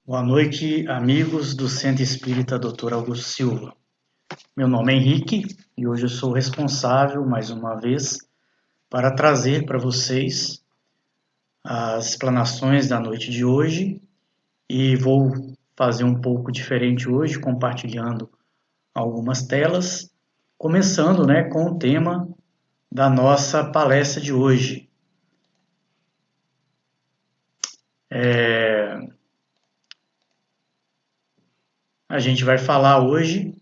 Boa noite, amigos do Centro Espírita Dr. Augusto Silva. Meu nome é Henrique e hoje eu sou responsável, mais uma vez, para trazer para vocês as explanações da noite de hoje e vou fazer um pouco diferente hoje, compartilhando algumas telas, começando com o tema da nossa palestra de hoje. A gente vai falar hoje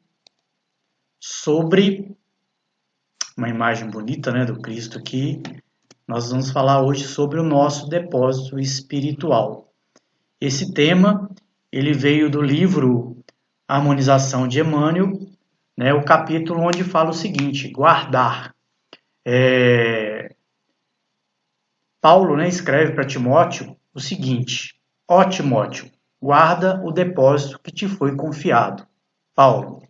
sobre uma imagem bonita, do Cristo aqui. Nós vamos falar hoje sobre o nosso depósito espiritual. Esse tema, ele veio do livro Harmonização de Emmanuel, o capítulo onde fala o seguinte: guardar. Paulo, escreve para Timóteo o seguinte: ó Timóteo, guarda o depósito que te foi confiado. Paulo.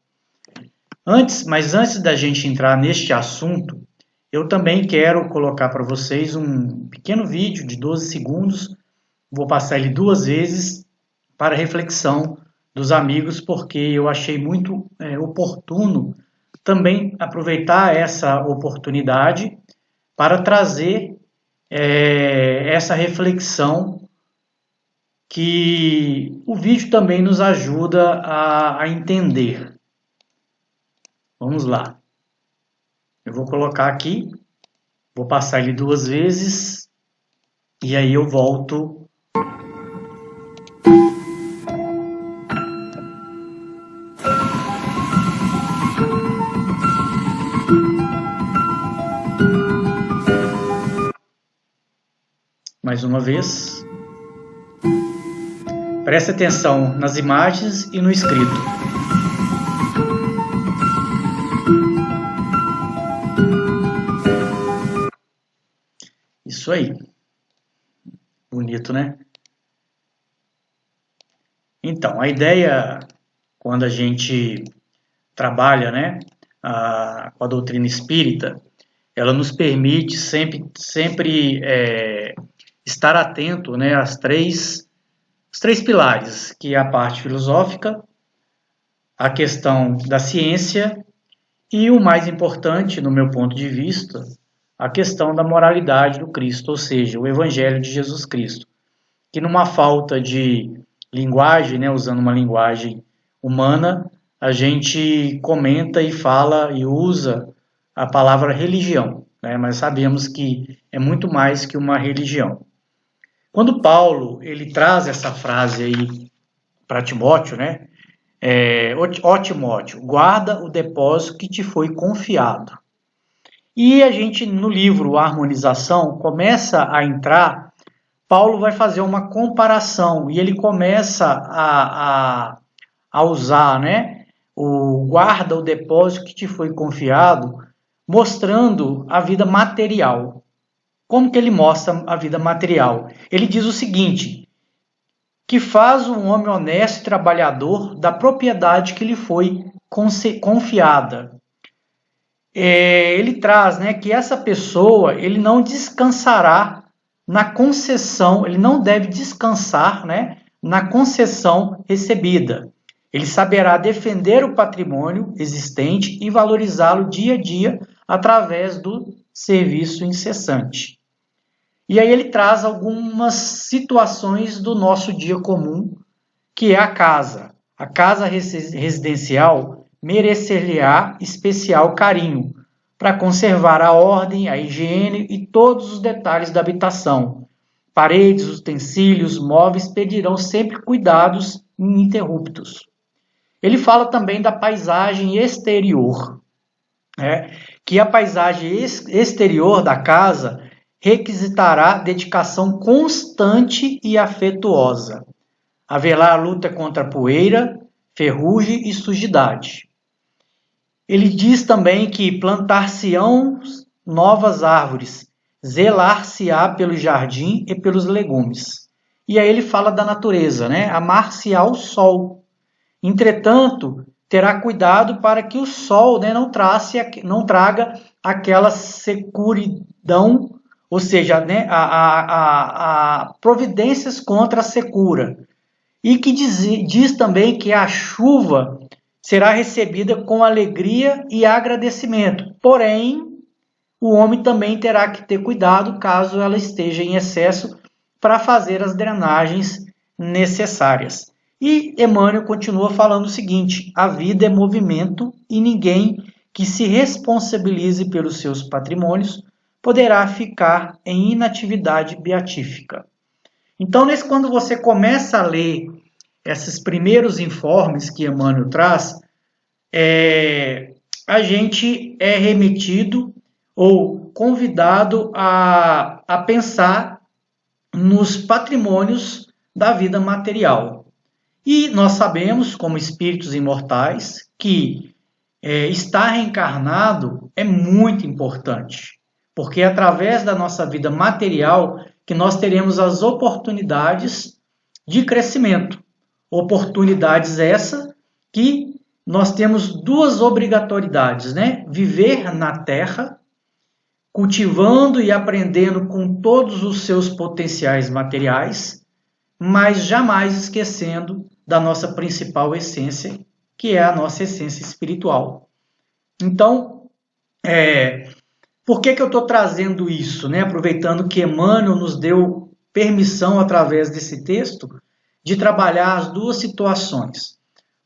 Mas antes da gente entrar neste assunto, eu também quero colocar para vocês um pequeno vídeo de 12 segundos. Vou passar ele 2 vezes para reflexão dos amigos, porque eu achei muito oportuno também aproveitar essa oportunidade para trazer essa reflexão que o vídeo também nos ajuda a entender. Vamos lá. Eu vou colocar aqui, vou passar ele 2 vezes e aí eu volto. Mais uma vez. Preste atenção nas imagens e no escrito. Isso aí. Bonito, né? Então, a ideia, quando a gente trabalha, com a doutrina espírita, ela nos permite sempre estar atento, às os 3 pilares, que é a parte filosófica, a questão da ciência e o mais importante, no meu ponto de vista, a questão da moralidade do Cristo, ou seja, o Evangelho de Jesus Cristo, que numa falta de linguagem, usando uma linguagem humana, a gente comenta e fala e usa a palavra religião, mas sabemos que é muito mais que uma religião. Quando Paulo ele traz essa frase aí para Timóteo, ó Timóteo, guarda o depósito que te foi confiado. E a gente, no livro Harmonização, começa a entrar, Paulo vai fazer uma comparação e ele começa a usar, o guarda o depósito que te foi confiado, mostrando a vida material. Como que ele mostra a vida material? Ele diz o seguinte: que faz um homem honesto e trabalhador da propriedade que lhe foi confiada. Ele traz que essa pessoa ele não descansará na concessão, ele não deve descansar na concessão recebida. Ele saberá defender o patrimônio existente e valorizá-lo dia a dia através do serviço incessante. E aí ele traz algumas situações do nosso dia comum, que é a casa. A casa residencial merecer-lhe-á especial carinho, para conservar a ordem, a higiene e todos os detalhes da habitação. Paredes, utensílios, móveis pedirão sempre cuidados ininterruptos. Ele fala também da paisagem exterior, que a paisagem exterior da casa requisitará dedicação constante e afetuosa. Haverá luta contra a poeira, ferrugem e sujidade. Ele diz também que plantar-se-ão novas árvores, zelar-se-á pelo jardim e pelos legumes. E aí ele fala da natureza, amar-se-á o sol. Entretanto, terá cuidado para que o sol não traga aquela securidão, ou seja, a providências contra a secura. e que diz também que a chuva será recebida com alegria e agradecimento. Porém, o homem também terá que ter cuidado caso ela esteja em excesso para fazer as drenagens necessárias. E Emmanuel continua falando o seguinte: a vida é movimento e ninguém que se responsabilize pelos seus patrimônios poderá ficar em inatividade beatífica. Então, quando você começa a ler esses primeiros informes que Emmanuel traz, a gente é remetido ou convidado a pensar nos patrimônios da vida material. E nós sabemos, como espíritos imortais, que estar reencarnado é muito importante, porque é através da nossa vida material que nós teremos as oportunidades de crescimento. Oportunidades essas que nós temos duas obrigatoriedades, né? Viver na Terra, cultivando e aprendendo com todos os seus potenciais materiais, mas jamais esquecendo da nossa principal essência, que é a nossa essência espiritual. Então, por que eu estou trazendo isso, né? Aproveitando que Emmanuel nos deu permissão, através desse texto, de trabalhar as duas situações.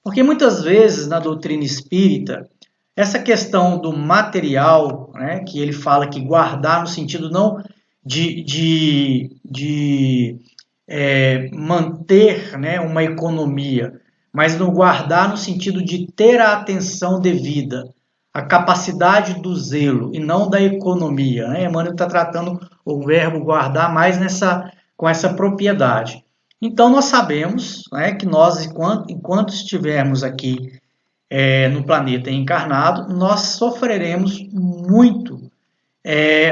Porque muitas vezes, na doutrina espírita, essa questão do material, né, que ele fala que guardar no sentido não de manter, né, uma economia, mas no guardar no sentido de ter a atenção devida, a capacidade do zelo e não da economia, né? Emmanuel está tratando o verbo guardar mais com essa propriedade. Então nós sabemos, né, que nós, enquanto estivermos aqui no planeta encarnado, nós sofreremos muito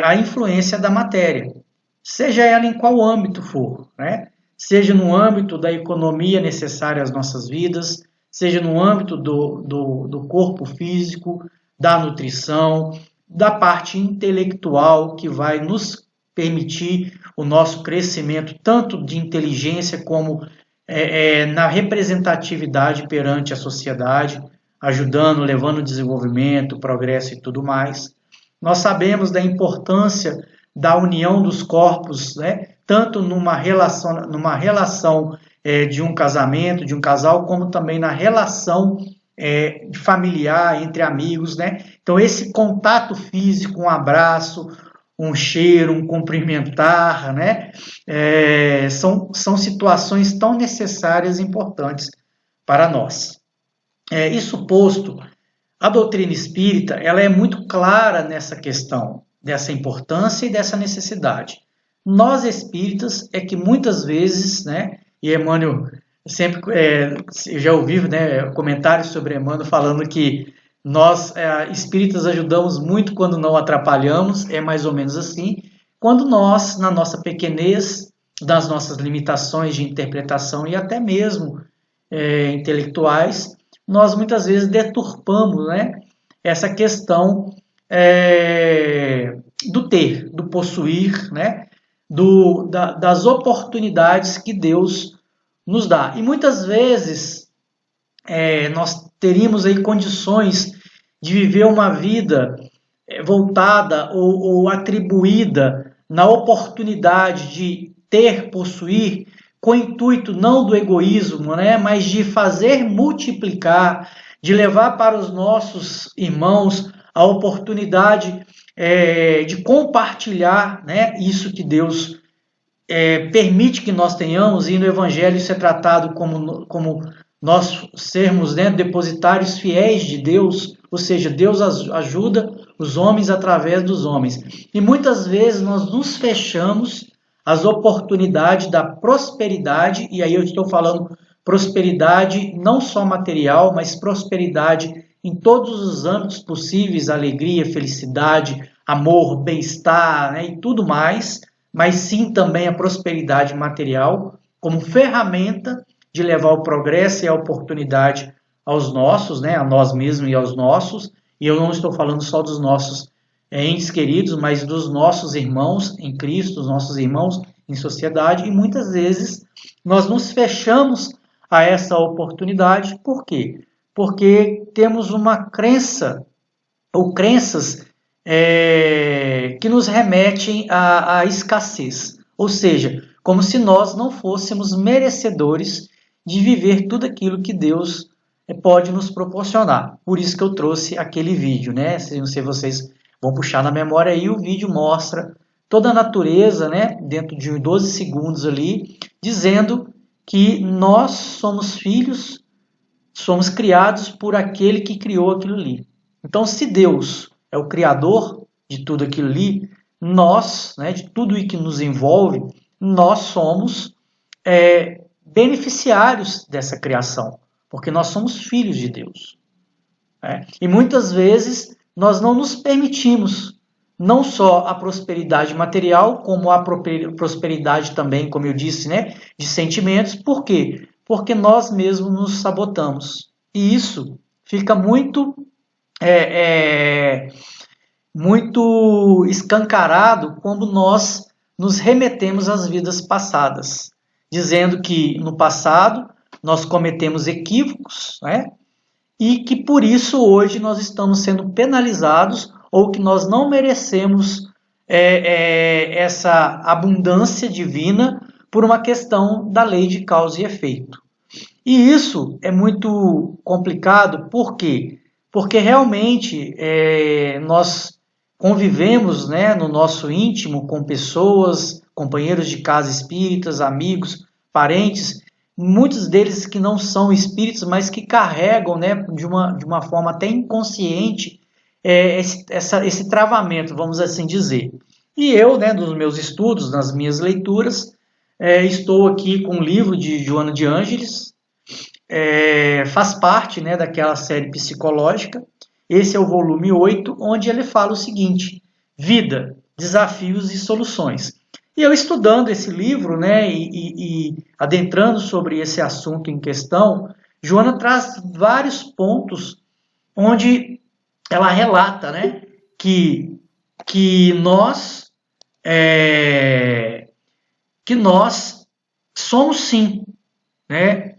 a influência da matéria, seja ela em qual âmbito for, né? Seja no âmbito da economia necessária às nossas vidas, seja no âmbito do corpo físico, da nutrição, da parte intelectual que vai nos permitir o nosso crescimento, tanto de inteligência como na representatividade perante a sociedade, ajudando, levando desenvolvimento, progresso e tudo mais. Nós sabemos da importância da união dos corpos, né? Tanto numa relação de um casamento, de um casal, como também na relação familiar, entre amigos, né? Então, esse contato físico, um abraço, um cheiro, um cumprimentar, né? São situações tão necessárias e importantes para nós. Isso posto, a doutrina espírita ela é muito clara nessa questão, dessa importância e dessa necessidade. Nós espíritas é que muitas vezes, né, e Emmanuel sempre, eu já ouvi, né, comentários sobre Emmanuel falando que nós espíritas ajudamos muito quando não atrapalhamos, é mais ou menos assim, quando nós, na nossa pequenez, das nossas limitações de interpretação e até mesmo intelectuais, nós muitas vezes deturpamos, né, essa questão do ter, do possuir, né, das oportunidades que Deus nos dá. E muitas vezes nós teríamos aí condições de viver uma vida voltada ou atribuída na oportunidade de ter, possuir, com o intuito não do egoísmo, né, mas de fazer multiplicar, de levar para os nossos irmãos a oportunidade de compartilhar, né, isso que Deus permite que nós tenhamos, e no Evangelho isso é tratado como nós sermos, né, depositários fiéis de Deus, ou seja, Deus ajuda os homens através dos homens. E muitas vezes nós nos fechamos às oportunidades da prosperidade, e aí eu estou falando prosperidade não só material, mas prosperidade em todos os âmbitos possíveis, alegria, felicidade, amor, bem-estar, né, e tudo mais, mas sim também a prosperidade material como ferramenta de levar o progresso e a oportunidade aos nossos, né, a nós mesmos e aos nossos, e eu não estou falando só dos nossos entes queridos, mas dos nossos irmãos em Cristo, os nossos irmãos em sociedade, e muitas vezes nós nos fechamos a essa oportunidade. Por quê? Porque temos uma crença, ou crenças, que nos remetem à escassez. Ou seja, como se nós não fôssemos merecedores de viver tudo aquilo que Deus pode nos proporcionar. Por isso que eu trouxe aquele vídeo, né? Se vocês vão puxar na memória aí, o vídeo mostra toda a natureza, né? Dentro de 12 segundos ali, dizendo que nós somos filhos, somos criados por aquele que criou aquilo ali. Então, se Deus é o criador de tudo aquilo ali, nós, né, de tudo o que nos envolve, nós somos beneficiários dessa criação, porque nós somos filhos de Deus. Né? E muitas vezes nós não nos permitimos não só a prosperidade material, como a prosperidade também, como eu disse, né, de sentimentos. Por quê? Porque nós mesmos nos sabotamos. E isso fica muito muito escancarado quando nós nos remetemos às vidas passadas, dizendo que no passado nós cometemos equívocos, né? E que por isso hoje nós estamos sendo penalizados ou que nós não merecemos essa abundância divina por uma questão da lei de causa e efeito. E isso é muito complicado, por quê? Porque realmente nós convivemos, né, no nosso íntimo com pessoas, companheiros de casa espíritas, amigos, parentes, muitos deles que não são espíritos, mas que carregam, né, de uma forma até inconsciente esse travamento, vamos assim dizer. E eu, né, nos meus estudos, nas minhas leituras, estou aqui com um livro de Joana de Ângeles, faz parte, né, daquela série psicológica. Esse é o volume 8, onde ele fala o seguinte: vida, desafios e soluções. E eu estudando esse livro, né, e adentrando sobre esse assunto em questão, Joana traz vários pontos onde ela relata, né, que nós somos sim, né,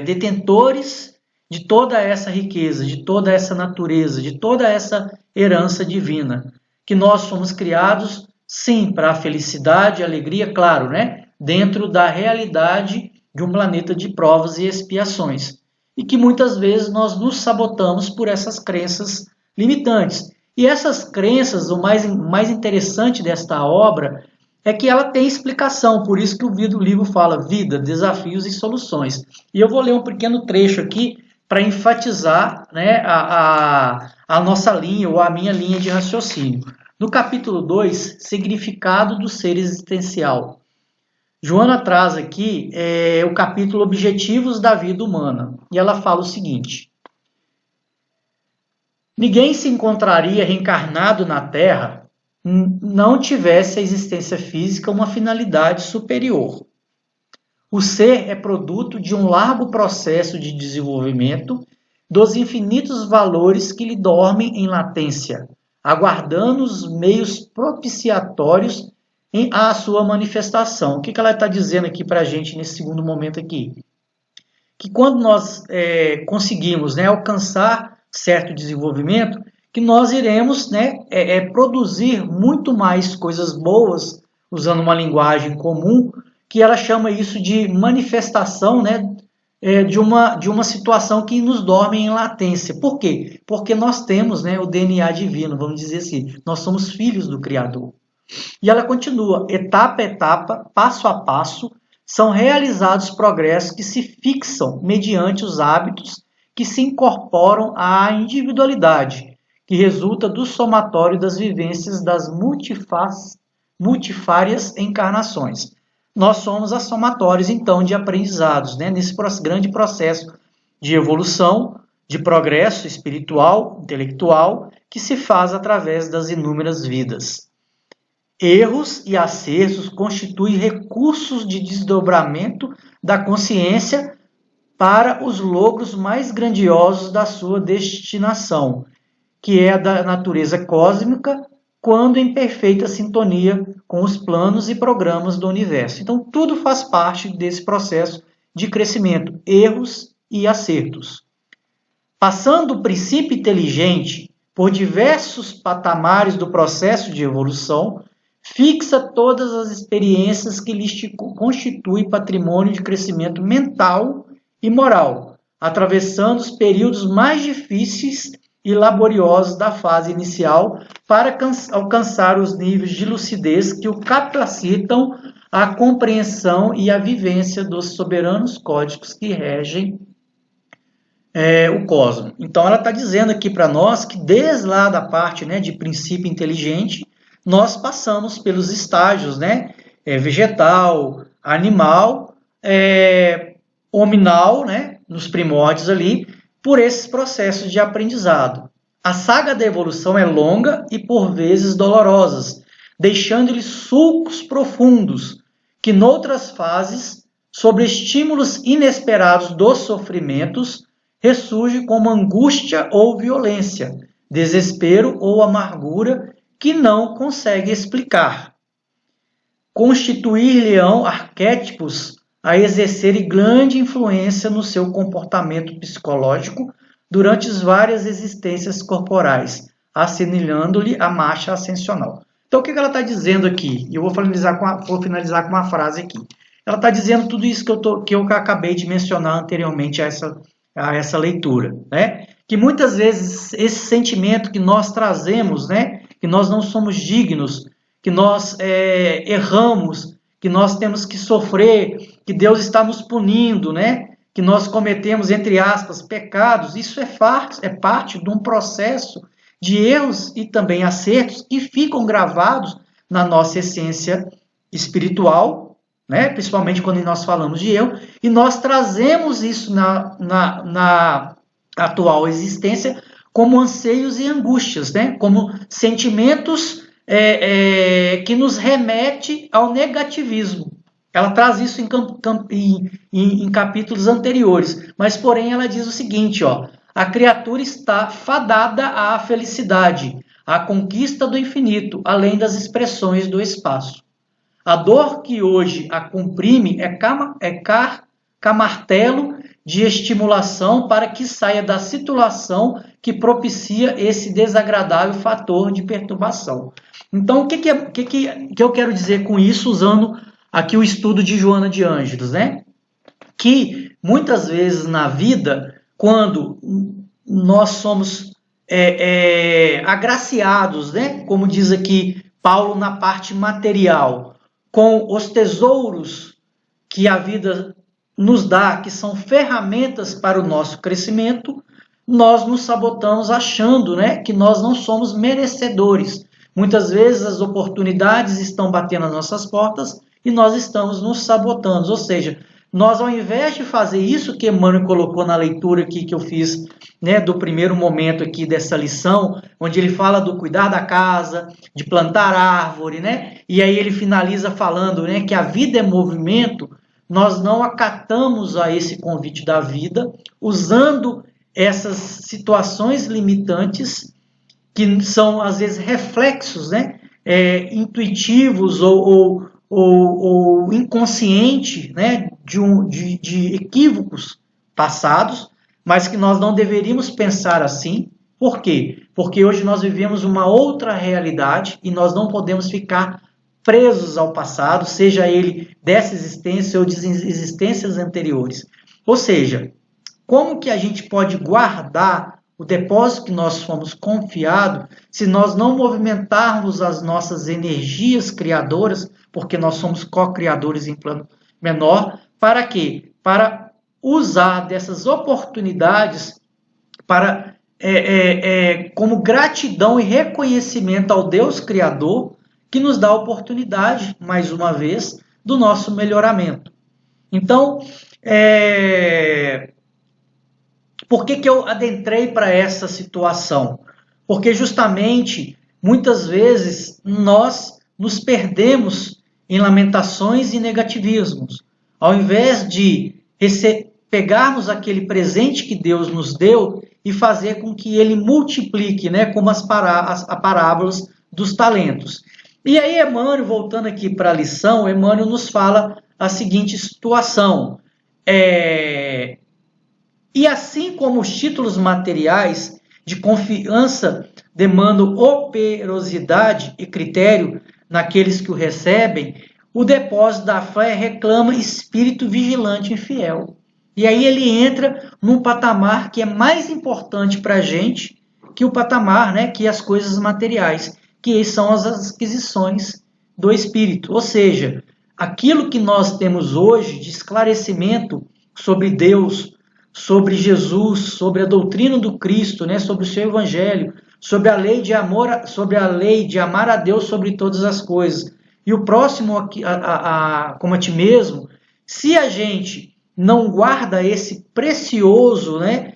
detentores de toda essa riqueza, de toda essa natureza, de toda essa herança divina, que nós somos criados, sim, para a felicidade e alegria, claro, né, dentro da realidade de um planeta de provas e expiações, e que muitas vezes nós nos sabotamos por essas crenças limitantes. E essas crenças, o mais interessante desta obra é que ela tem explicação, por isso que o livro fala vida, desafios e soluções. E eu vou ler um pequeno trecho aqui para enfatizar, né, a nossa linha, ou a minha linha de raciocínio. No capítulo 2, significado do ser existencial. Joana traz aqui o capítulo Objetivos da Vida Humana. E ela fala o seguinte: ninguém se encontraria reencarnado na Terra não tivesse a existência física uma finalidade superior. O ser é produto de um largo processo de desenvolvimento dos infinitos valores que lhe dormem em latência, aguardando os meios propiciatórios à sua manifestação. O que ela está dizendo aqui para a gente nesse segundo momento aqui? Que quando nós conseguimos, né, alcançar certo desenvolvimento, que nós iremos, né, produzir muito mais coisas boas, usando uma linguagem comum, que ela chama isso de manifestação, né, de uma situação que nos dorme em latência. Por quê? Porque nós temos, né, o DNA divino, vamos dizer assim, nós somos filhos do Criador. E ela continua, etapa a etapa, passo a passo, são realizados progressos que se fixam mediante os hábitos que se incorporam à individualidade, que resulta do somatório das vivências das multifárias encarnações. Nós somos as somatórios, então, de aprendizados, né, nesse grande processo de evolução, de progresso espiritual, intelectual, que se faz através das inúmeras vidas. Erros e acertos constituem recursos de desdobramento da consciência para os logros mais grandiosos da sua destinação, que é a da natureza cósmica, quando em perfeita sintonia com os planos e programas do universo. Então, tudo faz parte desse processo de crescimento, erros e acertos. Passando o princípio inteligente por diversos patamares do processo de evolução, fixa todas as experiências que lhes constituem patrimônio de crescimento mental e moral, atravessando os períodos mais difíceis e laboriosos da fase inicial para alcançar os níveis de lucidez que o capacitam à compreensão e à vivência dos soberanos códigos que regem o cosmos. Então ela está dizendo aqui para nós que desde lá da parte, né, de princípio inteligente, nós passamos pelos estágios, né, vegetal, animal, hominal, né, nos primórdios ali, por esses processos de aprendizado. A saga da evolução é longa e por vezes dolorosas, deixando-lhe sulcos profundos, que noutras fases, sob estímulos inesperados dos sofrimentos, ressurge como angústia ou violência, desespero ou amargura que não consegue explicar. Constituir-lhe-ão arquétipos a exercerem grande influência no seu comportamento psicológico durante as várias existências corporais, assinilando-lhe a marcha ascensional. Então, o que ela está dizendo aqui? E eu vou finalizar com uma frase aqui. Ela está dizendo tudo isso que eu acabei de mencionar anteriormente a essa leitura, né? Que muitas vezes esse sentimento que nós trazemos, né? Que nós não somos dignos, que nós erramos, que nós temos que sofrer, que Deus está nos punindo, né? Que nós cometemos, entre aspas, pecados, isso é parte de um processo de erros e também acertos que ficam gravados na nossa essência espiritual, né? Principalmente quando nós falamos de eu, e nós trazemos isso na atual existência como anseios e angústias, né? Como sentimentos que nos remete ao negativismo. Ela traz isso em capítulos anteriores, mas porém ela diz o seguinte, ó, a criatura está fadada à felicidade, à conquista do infinito, além das expressões do espaço. A dor que hoje a comprime é camartelo de estimulação para que saia da situação que propicia esse desagradável fator de perturbação. Então, o que eu quero dizer com isso, usando aqui o estudo de Joana de Ângeles, né? Que muitas vezes na vida, quando nós somos agraciados, né? Como diz aqui Paulo na parte material, com os tesouros que a vida nos dá, que são ferramentas para o nosso crescimento, nós nos sabotamos achando, né, que nós não somos merecedores. Muitas vezes as oportunidades estão batendo às nossas portas e nós estamos nos sabotando. Ou seja, nós ao invés de fazer isso que Emmanuel colocou na leitura aqui que eu fiz, né, do primeiro momento aqui dessa lição, onde ele fala do cuidar da casa, de plantar árvore, né? E aí ele finaliza falando, né, que a vida é movimento. Nós não acatamos a esse convite da vida, usando essas situações limitantes, que são às vezes reflexos, né, intuitivos ou inconsciente, né, de equívocos passados, mas que nós não deveríamos pensar assim. Por quê? Porque hoje nós vivemos uma outra realidade e nós não podemos ficar presos ao passado, seja ele dessa existência ou de existências anteriores. Ou seja, como que a gente pode guardar o depósito que nós fomos confiados se nós não movimentarmos as nossas energias criadoras, porque nós somos co-criadores em plano menor, para quê? Para usar dessas oportunidades para como gratidão e reconhecimento ao Deus Criador, que nos dá a oportunidade, mais uma vez, do nosso melhoramento. Então, por que eu adentrei para essa situação? Porque justamente, muitas vezes, nós nos perdemos em lamentações e negativismos. Ao invés de pegarmos aquele presente que Deus nos deu e fazer com que ele multiplique, né, como as parábolas dos talentos. E aí Emmanuel, voltando aqui para a lição, Emmanuel nos fala a seguinte situação. E assim como os títulos materiais de confiança demandam operosidade e critério naqueles que o recebem, o depósito da fé reclama espírito vigilante e fiel. E aí ele entra num patamar que é mais importante para a gente que o patamar, né, que as coisas materiais, que são as aquisições do espírito. Ou seja, aquilo que nós temos hoje de esclarecimento sobre Deus, sobre Jesus, sobre a doutrina do Cristo, né, sobre o seu evangelho, sobre a lei de amor, sobre a lei de amar a Deus sobre todas as coisas e o próximo como a ti mesmo. Se a gente não guarda esse precioso, né,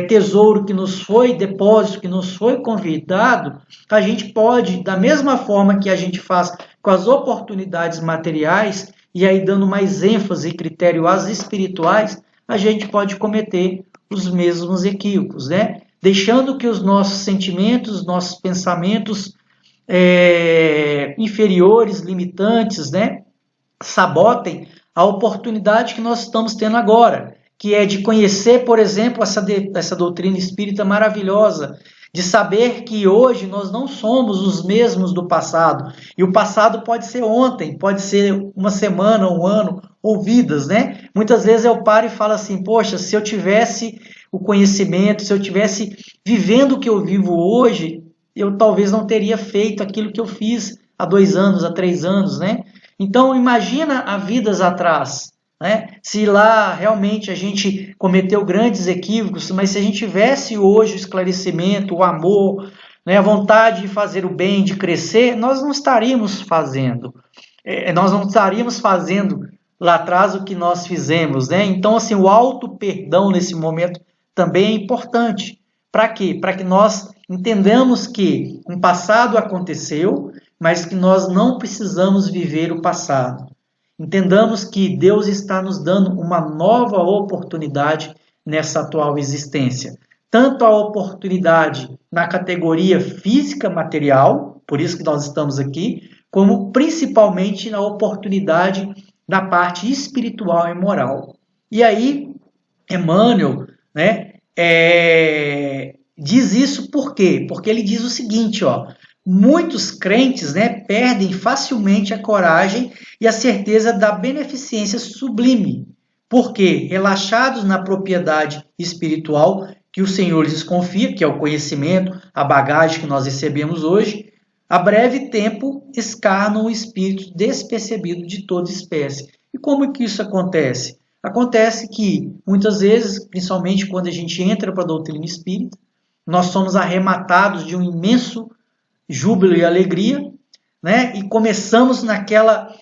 tesouro que nos foi depósito, que nos foi convidado, a gente pode, da mesma forma que a gente faz com as oportunidades materiais, e aí dando mais ênfase e critério às espirituais, a gente pode cometer os mesmos equívocos, né? Deixando que os nossos sentimentos, nossos pensamentos inferiores, limitantes, né, sabotem a oportunidade que nós estamos tendo agora, que é de conhecer, por exemplo, essa doutrina espírita maravilhosa, de saber que hoje nós não somos os mesmos do passado. E o passado pode ser ontem, pode ser uma semana, um ano, ou vidas, né? Muitas vezes eu paro e falo assim, poxa, se eu tivesse o conhecimento, se eu tivesse vivendo o que eu vivo hoje, eu talvez não teria feito aquilo que eu fiz há 2 anos, há 3 anos, né? Então imagina há vidas atrás, né? Se lá realmente a gente cometeu grandes equívocos, mas se a gente tivesse hoje o esclarecimento, o amor, né, a vontade de fazer o bem, de crescer, nós não estaríamos fazendo. Nós não estaríamos fazendo lá atrás o que nós fizemos, né? Então, assim, o auto-perdão nesse momento também é importante. Para quê? Para que nós entendamos que um passado aconteceu, mas que nós não precisamos viver o passado. Entendamos que Deus está nos dando uma nova oportunidade nessa atual existência. Tanto a oportunidade na categoria física material, por isso que nós estamos aqui, como principalmente na oportunidade na parte espiritual e moral. E aí, Emmanuel, né, diz isso por quê? Porque ele diz o seguinte, ó, muitos crentes, né, perdem facilmente a coragem e a certeza da beneficência sublime, porque relaxados na propriedade espiritual que o Senhor lhes confia, que é o conhecimento, a bagagem que nós recebemos hoje, a breve tempo escarnam o espírito despercebido de toda espécie. E como que isso acontece? Acontece que, muitas vezes, principalmente quando a gente entra para a doutrina espírita, nós somos arrematados de um imenso júbilo e alegria, né? E começamos naquela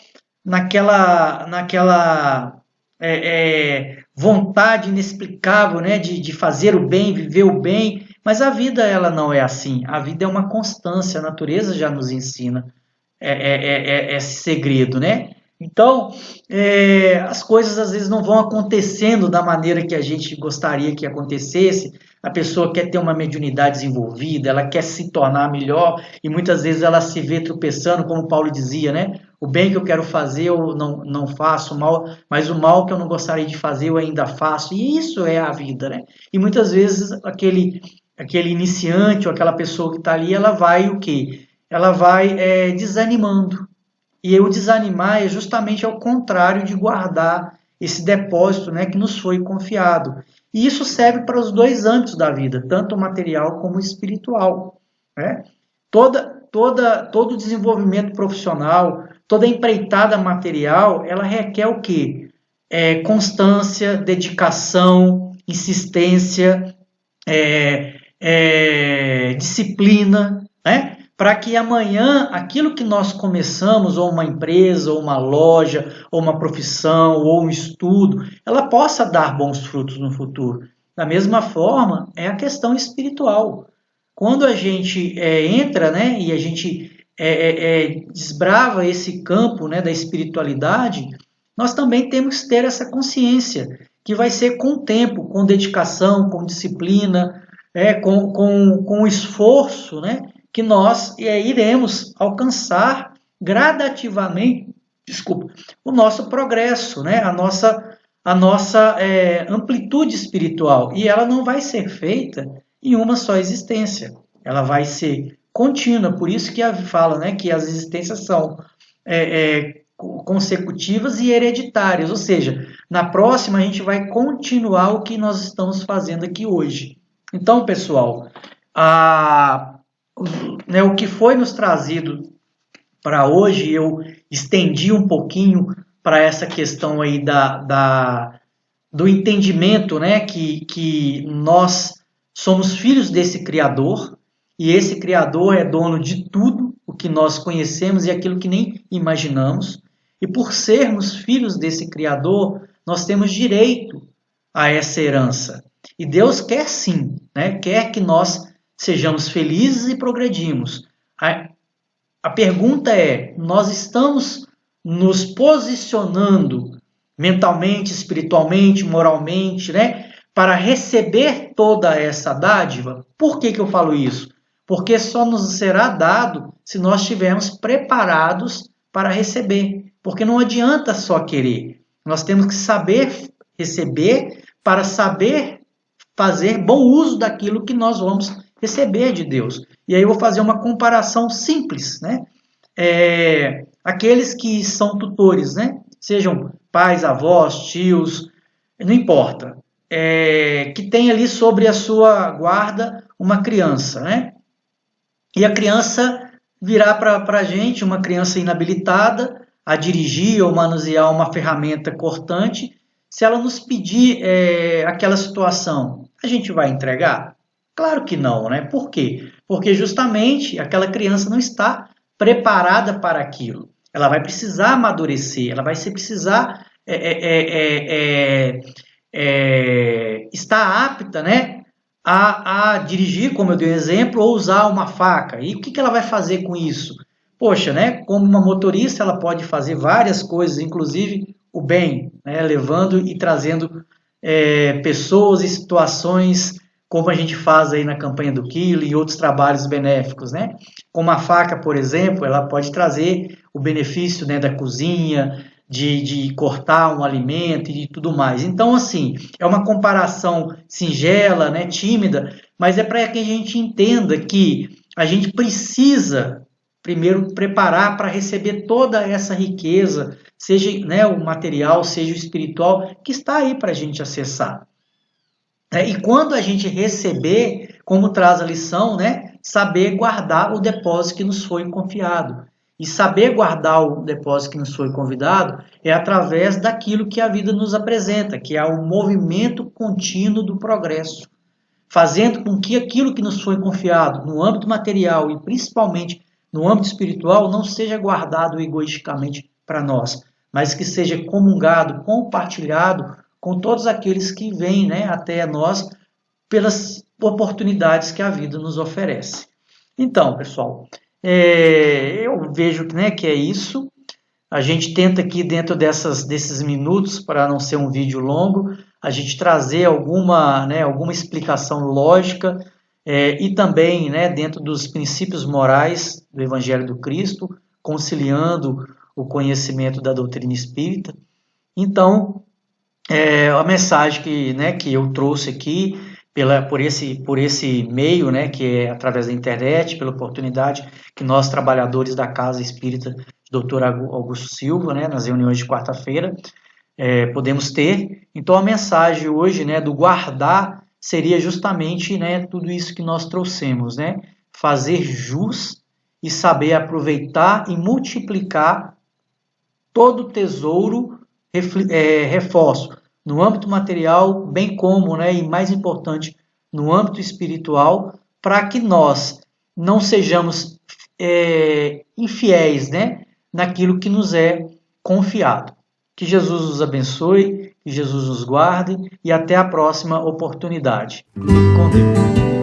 vontade inexplicável, né? De fazer o bem, viver o bem, mas a vida ela não é assim. A vida é uma constância, a natureza já nos ensina esse segredo, né? Então, as coisas às vezes não vão acontecendo da maneira que a gente gostaria que acontecesse. A pessoa quer ter uma mediunidade desenvolvida, ela quer se tornar melhor e muitas vezes ela se vê tropeçando, como Paulo dizia, né? O bem que eu quero fazer eu não faço, mas o mal que eu não gostaria de fazer eu ainda faço. E isso é a vida, né? E muitas vezes aquele iniciante ou aquela pessoa que está ali, ela vai o quê? Ela vai desanimando. E o desanimar é justamente ao contrário de guardar esse depósito, né, que nos foi confiado. E isso serve para os dois âmbitos da vida, tanto o material como o espiritual, né? Todo desenvolvimento profissional, toda empreitada material, ela requer o quê? Constância, dedicação, insistência, disciplina, né? Para que amanhã aquilo que nós começamos, ou uma empresa, ou uma loja, ou uma profissão, ou um estudo, ela possa dar bons frutos no futuro. Da mesma forma, é a questão espiritual. Quando a gente entra, né, e a gente desbrava esse campo, né, da espiritualidade, nós também temos que ter essa consciência, que vai ser com o tempo, com dedicação, com disciplina, com esforço, né, que nós iremos alcançar gradativamente, o nosso progresso, né? a nossa amplitude espiritual. E ela não vai ser feita em uma só existência. Ela vai ser contínua. Por isso que fala, né, que as existências são consecutivas e hereditárias. Ou seja, na próxima a gente vai continuar o que nós estamos fazendo aqui hoje. Então, pessoal, o que foi nos trazido para hoje, eu estendi um pouquinho para essa questão aí do entendimento, né, que nós somos filhos desse Criador, e esse Criador é dono de tudo o que nós conhecemos e aquilo que nem imaginamos, e por sermos filhos desse Criador, nós temos direito a essa herança. E Deus quer sim, né, quer que nós sejamos felizes e progredimos. A pergunta é, nós estamos nos posicionando mentalmente, espiritualmente, moralmente, né, para receber toda essa dádiva? Por que eu falo isso? Porque só nos será dado se nós estivermos preparados para receber. Porque não adianta só querer. Nós temos que saber receber para saber fazer bom uso daquilo que nós vamos receber de Deus. E aí eu vou fazer uma comparação simples, né? Aqueles que são tutores, né? Sejam pais, avós, tios, não importa, que tem ali sobre a sua guarda uma criança, né? E a criança virá para a gente, uma criança inabilitada, a dirigir ou manusear uma ferramenta cortante. Se ela nos pedir aquela situação, a gente vai entregar? Claro que não, né? Por quê? Porque justamente aquela criança não está preparada para aquilo. Ela vai precisar amadurecer, ela vai precisar estar apta, né, a dirigir, como eu dei um exemplo, ou usar uma faca. E o que ela vai fazer com isso? Poxa, né, como uma motorista, ela pode fazer várias coisas, inclusive o bem, né, levando e trazendo pessoas e situações, como a gente faz aí na campanha do quilo e outros trabalhos benéficos, né? Como a faca, por exemplo, ela pode trazer o benefício, né, da cozinha, de cortar um alimento e tudo mais. Então, assim, é uma comparação singela, né, tímida, mas é para que a gente entenda que a gente precisa primeiro preparar para receber toda essa riqueza, seja, né, o material, seja o espiritual, que está aí para a gente acessar. E quando a gente receber, como traz a lição, né, saber guardar o depósito que nos foi confiado. E saber guardar o depósito que nos foi convidado é através daquilo que a vida nos apresenta, que é o movimento contínuo do progresso, fazendo com que aquilo que nos foi confiado no âmbito material e principalmente no âmbito espiritual não seja guardado egoisticamente para nós, mas que seja comungado, compartilhado com todos aqueles que vêm, né, até nós pelas oportunidades que a vida nos oferece. Então, pessoal, eu vejo, né, que é isso. A gente tenta aqui dentro desses minutos, para não ser um vídeo longo, a gente trazer alguma explicação lógica e também, né, dentro dos princípios morais do Evangelho do Cristo, conciliando o conhecimento da doutrina espírita. Então, a mensagem que eu trouxe aqui por esse meio, né, que é através da internet, pela oportunidade que nós, trabalhadores da Casa Espírita Dr. Augusto Silva, né, nas reuniões de quarta-feira, podemos ter. Então, a mensagem hoje, né, do guardar seria justamente, né, tudo isso que nós trouxemos, né, fazer jus e saber aproveitar e multiplicar todo o tesouro, reforço, no âmbito material, bem como, né, e mais importante, no âmbito espiritual, para que nós não sejamos infiéis, né, naquilo que nos é confiado. Que Jesus nos abençoe, que Jesus nos guarde e até a próxima oportunidade. Fique com Deus.